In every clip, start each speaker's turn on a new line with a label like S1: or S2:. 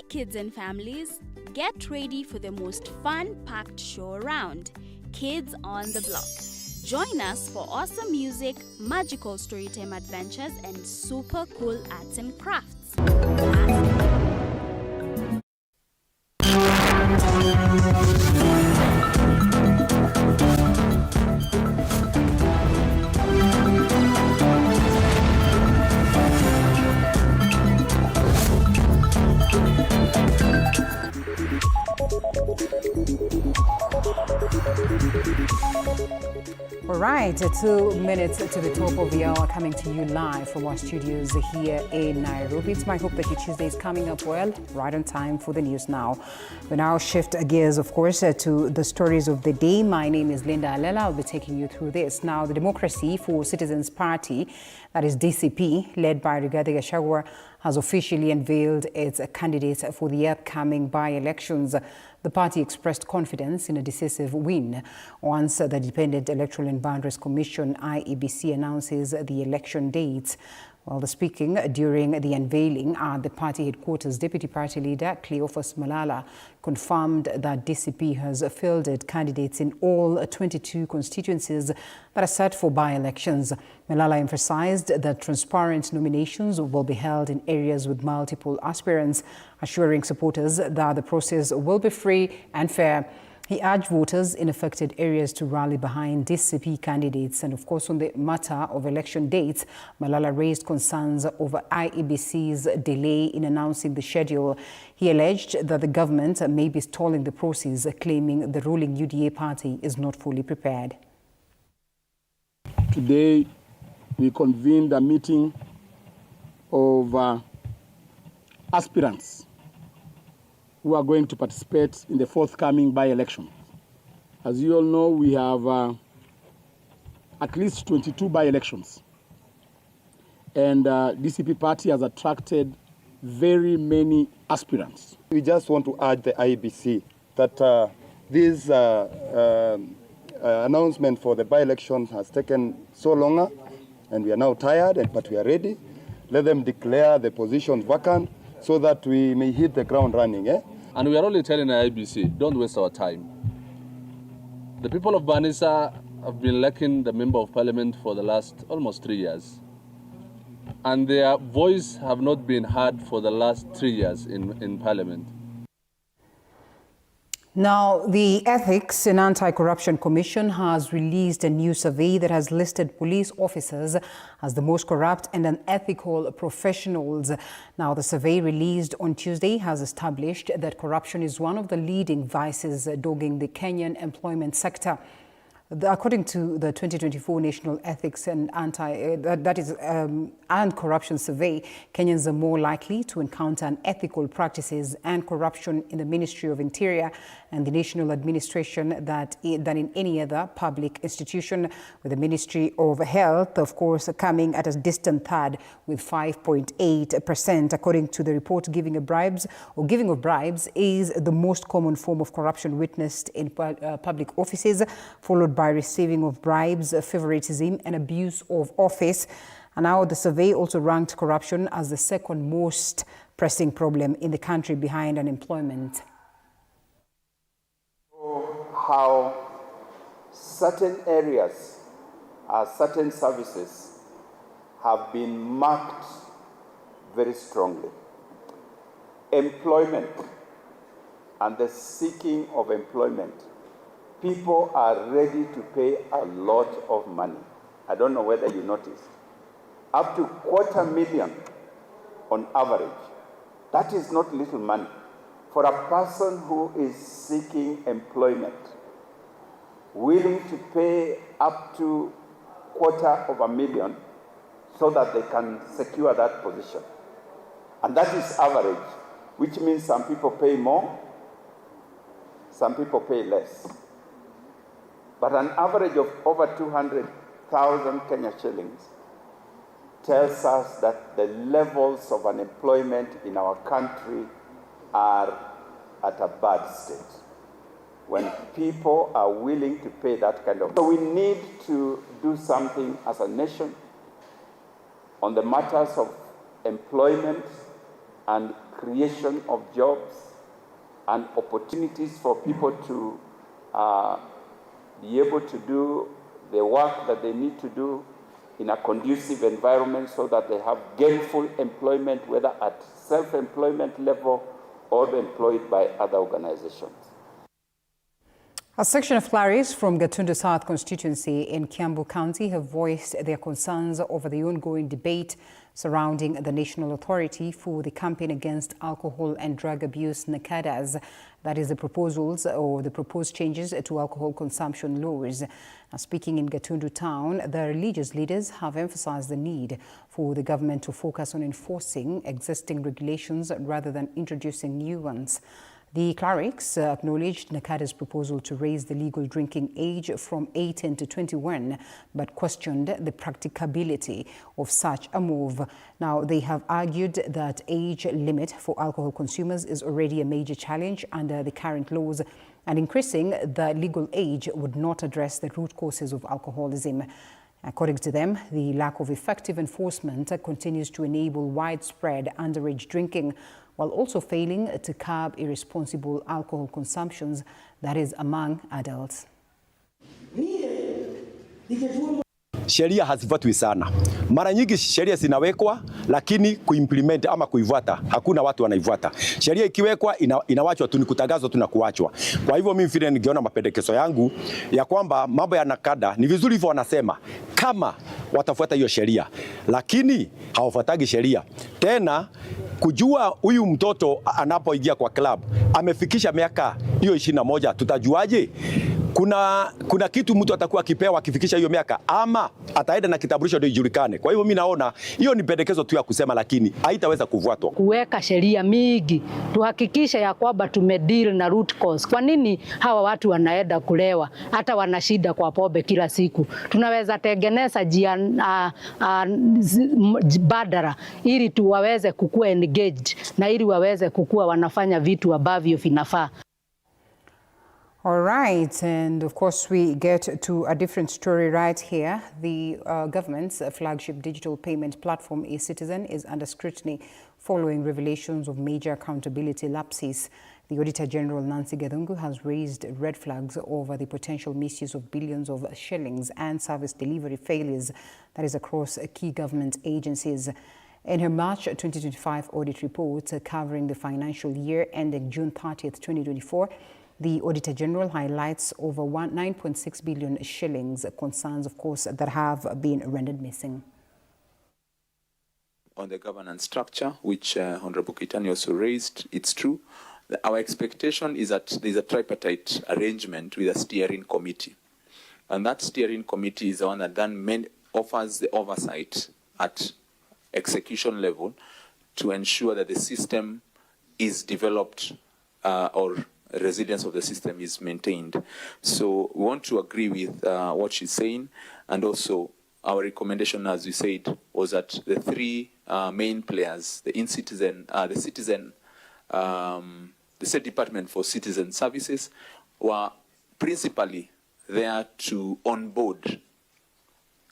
S1: kids and families, get ready for the most fun-packed show around, Kids on the Block. Join us for awesome music, magical storytime adventures, and super cool arts and crafts.
S2: All right, 2 minutes to the top of the hour, coming to you live from our studios here in Nairobi. It's my hope that your Tuesday is coming up well, right on time for the news now. We now shift gears, of course, to the stories of the day. My name is Linda Alela. I'll be taking you through this. Now, the Democracy for Citizens Party, that is DCP, led by Rigathi Gachagua, has officially unveiled its candidates for the upcoming by-elections. The party expressed confidence in a decisive win once the Independent Electoral and Boundaries Commission, IEBC, announces the election dates. While speaking during the unveiling at the party headquarters, Deputy Party Leader Cleophas Malala confirmed that DCP has fielded candidates in all 22 constituencies that are set for by-elections. Malala emphasized that transparent nominations will be held in areas with multiple aspirants, assuring supporters that the process will be free and fair. He urged voters in affected areas to rally behind DCP candidates. And of course, on the matter of election dates, Malala raised concerns over IEBC's delay in announcing the schedule. He alleged that the government may be stalling the process, claiming the ruling UDA party is not fully prepared.
S3: Today, we convened a meeting of aspirants who are going to participate in the forthcoming by-election. As you all know, we have at least 22 by-elections. And DCP party has attracted very many aspirants.
S4: We just want to urge the IEBC that this announcement for the by-election has taken so long, and we are now tired, but we are ready. Let them declare the positions vacant so that we may hit the ground running.
S5: And we are only telling the IEBC, don't waste our time. The people of Banisa have been lacking the member of parliament for the last almost 3 years. And their voice have not been heard for the last 3 years in parliament.
S2: Now, the Ethics and Anti-Corruption Commission has released a new survey that has listed police officers as the most corrupt and unethical professionals. Now, the survey released on Tuesday has established that corruption is one of the leading vices dogging the Kenyan employment sector. According to the 2024 National Ethics and Corruption Survey, Kenyans are more likely to encounter unethical practices and corruption in the Ministry of Interior and the National Administration than in any other public institution, with the Ministry of Health, of course, coming at a distant third with 5.8%. According to the report, giving of bribes is the most common form of corruption witnessed in public offices, followed by receiving of bribes, favoritism, and abuse of office. And now the survey also ranked corruption as the second most pressing problem in the country behind unemployment.
S6: How certain areas, certain services have been marked very strongly. Employment and the seeking of employment. People are ready to pay a lot of money. I don't know whether you noticed. Up to $250,000 on average. That is not little money. For a person who is seeking employment, willing to pay up to $250,000 so that they can secure that position. And that is average, which means some people pay more, some people pay less. But an average of over 200,000 Kenya shillings tells us that the levels of unemployment in our country are at a bad state. When people are willing to pay that kind of... So we need to do something as a nation on the matters of employment and creation of jobs and opportunities for people to be able to do the work that they need to do in a conducive environment so that they have gainful employment, whether at self-employment level or employed by other organizations.
S2: A section of Claris from Gatundu South constituency in Kiambu County have voiced their concerns over the ongoing debate surrounding the National Authority for the Campaign Against Alcohol and Drug Abuse, NACADAS. That is the proposals or the proposed changes to alcohol consumption laws. Now, speaking in Gatundu town, the religious leaders have emphasized the need for the government to focus on enforcing existing regulations rather than introducing new ones. The clerics acknowledged NACADA's proposal to raise the legal drinking age from 18 to 21, but questioned the practicability of such a move. Now, they have argued that age limit for alcohol consumers is already a major challenge under the current laws, and increasing the legal age would not address the root causes of alcoholism. According to them, the lack of effective enforcement continues to enable widespread underage drinking, while also failing to curb irresponsible alcohol consumptions, that is among adults.
S7: Sheria hazifuatwi sana. Mara nyingi sheria zinawekwa lakini kuimplement ama kuifuata hakuna watu wanaifuata. Sheria ikiwekwa inawachwa tu, ni kutangazwa tu na kuachwa. Kwa hivyo mimi vile ningeona mapendekezo yangu ya kwamba mambo ya NACADA ni vizuri hivyo wanasema kama watafuata hiyo sheria, lakini hawafuatagi sheria. Tena kujua huyu mtoto anapoingia kwa club amefikisha miaka hiyo 21, tutajuaje? Kuna kitu mtu atakuwa akipewa akifikisha hiyo miaka, ama ataenda na kitambulisho ndio ijulikane. Kwa hivyo mimi naona hiyo ni pendekezo tu ya kusema, lakini haitaweza kufuatwa.
S8: Kuweka sheria mingi, tuhakikishe ya kwamba tumedeal na root cause. Kwa nini hawa watu wanaenda kulewa hata wana shida kwa pombe kila siku? Tunaweza tengeneza njia badala ili tuwaweze kukua engaged na ili waweze kukua wanafanya vitu ambavyo vinafaa.
S2: All right, and of course we get to a different story right here. The government's flagship digital payment platform, eCitizen, is under scrutiny following revelations of major accountability lapses. The Auditor General, Nancy Gathungu, has raised red flags over the potential misuse of billions of shillings and service delivery failures, that is across key government agencies. In her March 2025 audit report covering the financial year ending June 30th, 2024, the Auditor General highlights over 9.6 billion shillings, concerns, of course, that have been rendered missing.
S9: On the governance structure, which Honorable Kitani also raised, it's true. Our expectation is that there's a tripartite arrangement with a steering committee. And that steering committee is the one that then offers the oversight at execution level to ensure that the system is developed or resilience of the system is maintained. So we want to agree with what she's saying, and also our recommendation, as we said, was that the three main players, the the State Department for Citizen Services, were principally there to onboard.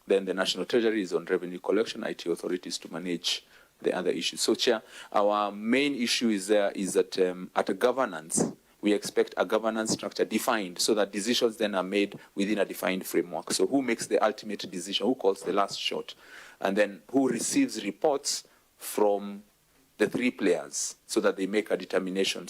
S9: Then the National Treasury is on revenue collection, IT authorities to manage the other issues. So, Chair, our main issue is that at a governance, we expect a governance structure defined so that decisions then are made within a defined framework. So who makes the ultimate decision, who calls the last shot, and then who receives reports from the three players so that they make a determination.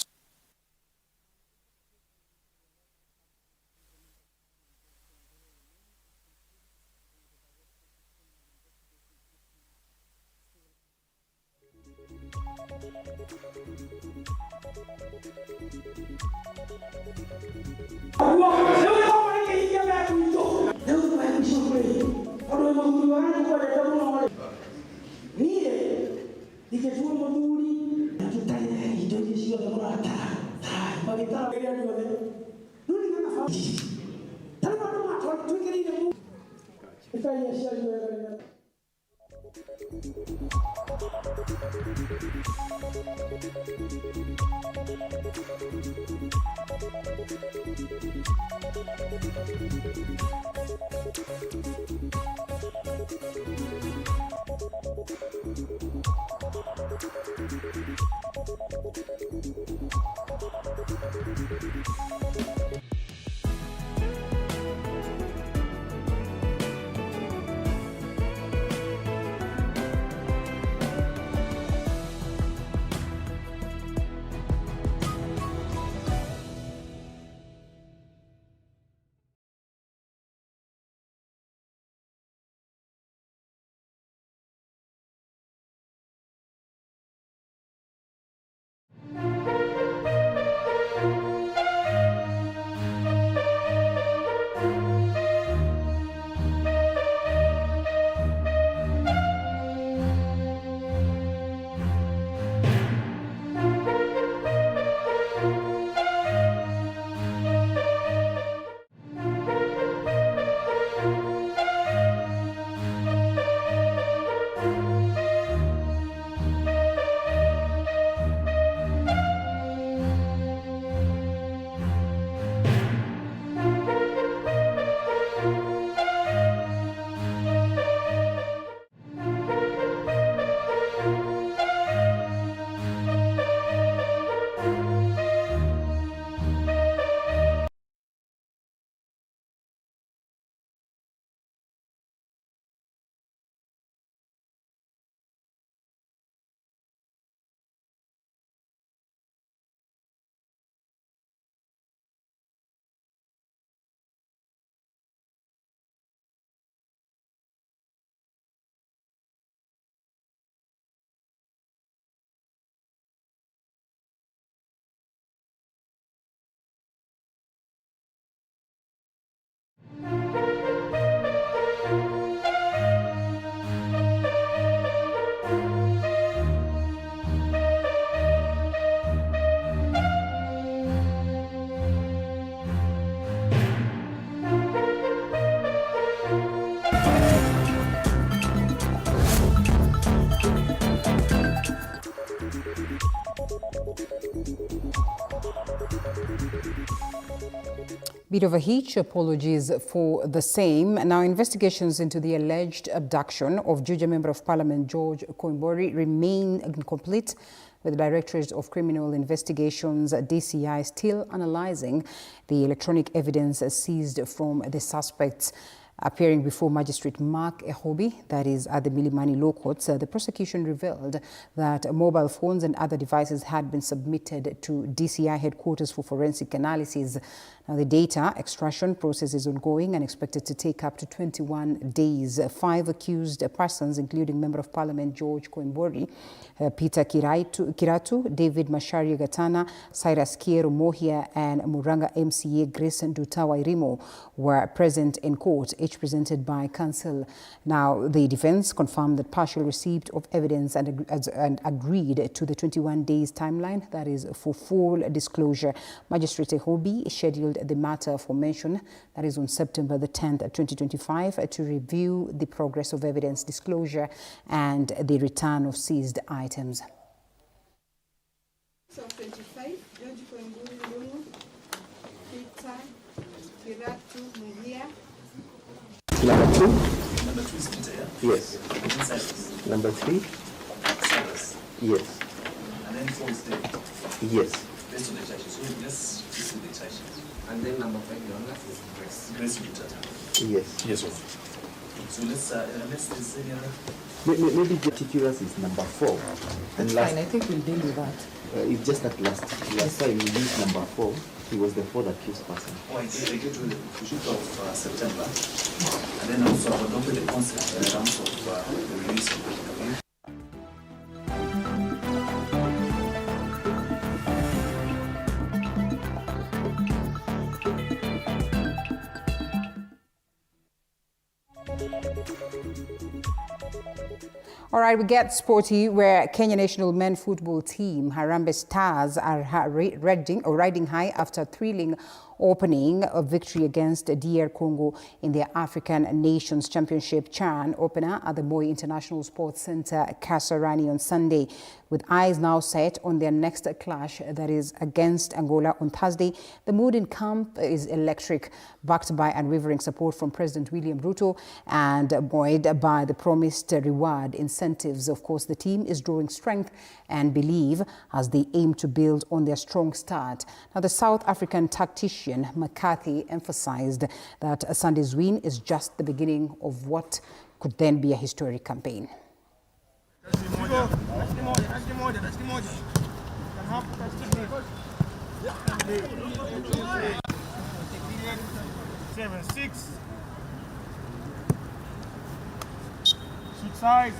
S2: Bit of a hitch, apologies for the same. Now, investigations into the alleged abduction of Juja Member of Parliament George Koimburi remain incomplete, with the Directorate of Criminal Investigations, DCI, still analysing the electronic evidence seized from the suspects. Appearing before Magistrate Mark Ehobi, that is at the Milimani Law Courts, the prosecution revealed that mobile phones and other devices had been submitted to DCI headquarters for forensic analysis. Now, the data extraction process is ongoing and expected to take up to 21 days. 5 accused persons, including Member of Parliament George Koimburi, Peter Kiratu, David Macharia Gatana, Cyrus Kiero Mohia, and Muranga MCA Grace Ndutawa Irimo, were present in court, each presented by counsel. Now, the defense confirmed that partial receipt of evidence and agreed to the 21 days timeline, that is for full disclosure. Magistrate Ehobi scheduled the matter for mention, that is on September the 10th, 2025, to review the progress of evidence disclosure and the return of seized items.
S10: So 25, George Koimburi Lungu, Peter Kiratu Muhia.
S11: Number 2? Number 2 is Peter, yeah? Yes. Inside. Number 3? Cyrus. Yes. And then 4 is David. Yes. Based on the charges. So let's see the charges. And then number 5, the honor is Grace. Grace Peter. Yes. Yes, sir. So let's say the other. Maybe the titulars is number 4.
S10: That's fine, I think we'll deal with that.
S11: It's just that last time we used number 4. He was the 4th accused person.
S10: Oh, I get to the shoot of September. And then also I've adopted the concept in terms of the release of the
S2: All right, we get sporty, where Kenya national men football team Harambee Stars are riding high after a thrilling opening of victory against DR Congo in their African Nations Championship CHAN opener at the Moi International Sports Center, Kasarani, on Sunday. With eyes now set on their next clash, that is against Angola on Thursday, the mood in camp is electric, backed by unwavering support from President William Ruto and buoyed by the promised reward incentives. Of course, the team is drawing strength and belief as they aim to build on their strong start. Now, the South African tactician McCarthy emphasized that Sunday's win is just the beginning of what could then be a historic campaign.
S12: 7-6. Shoot size.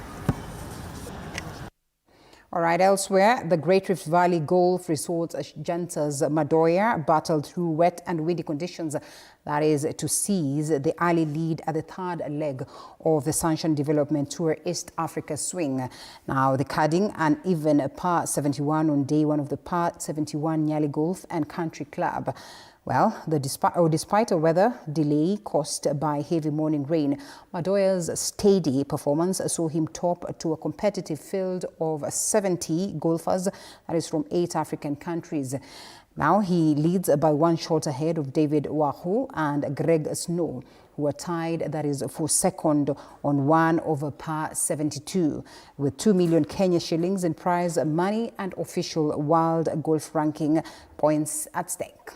S2: All right, elsewhere, the Great Rift Valley Golf Resort Jantas Madoya battled through wet and windy conditions, that is to seize the early lead at the third leg of the Sunshine Development Tour East Africa Swing. Now, the Carding and even par 71 on day one of the par 71 Nyali Golf and Country Club. Well, despite a weather delay caused by heavy morning rain, Madoya's steady performance saw him top to a competitive field of 70 golfers, that is from 8 African countries. Now he leads by 1 shot ahead of David Wahu and Greg Snow, who are tied, that is for second on 1 over par 72, with 2 million Kenya shillings in prize money and official World Golf Ranking points at stake.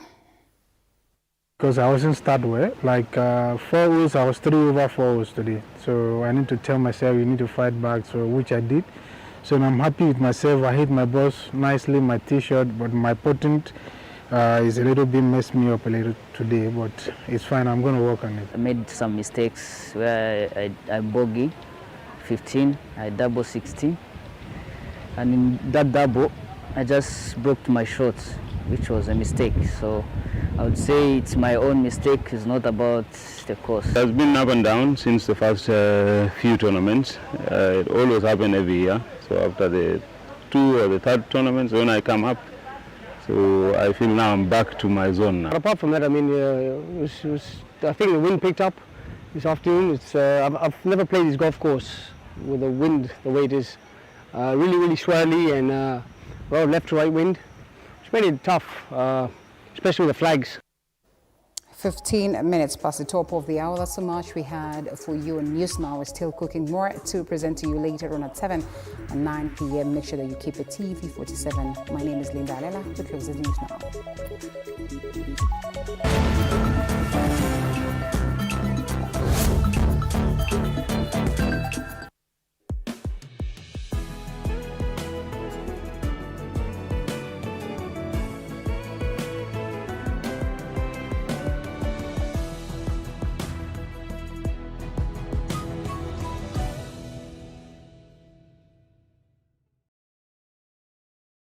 S12: Because I wasn't start well, like 4 holes, I was 3 over 4 holes today. So I need to tell myself you need to fight back, so which I did. So I'm happy with myself. I hit my balls nicely, my t-shirt, but my putt is a little bit messed me up a little today, but it's fine. I'm going to work on it.
S13: I made some mistakes where I bogey 15, I double 16, and in that double, I just broke my shots, which was a mistake. So I would say it's my own mistake, it's not about the course.
S14: It has been up and down since the first few tournaments. It always happens every year. So after the 2 or the 3rd tournaments, when I come up, so I feel now I'm back to my zone now.
S15: Apart from that, I mean, I think the wind picked up this afternoon. I've never played this golf course with the wind the way it is. Really, really swirly and left to right wind. It's made it tough, especially with the flags.
S2: 15 minutes past the top of the hour. That's so much we had for you on News Now. We're still cooking more to present to you later on at 7 and 9 p.m. Make sure that you keep it TV47. My name is Linda Alela. We close the News Now.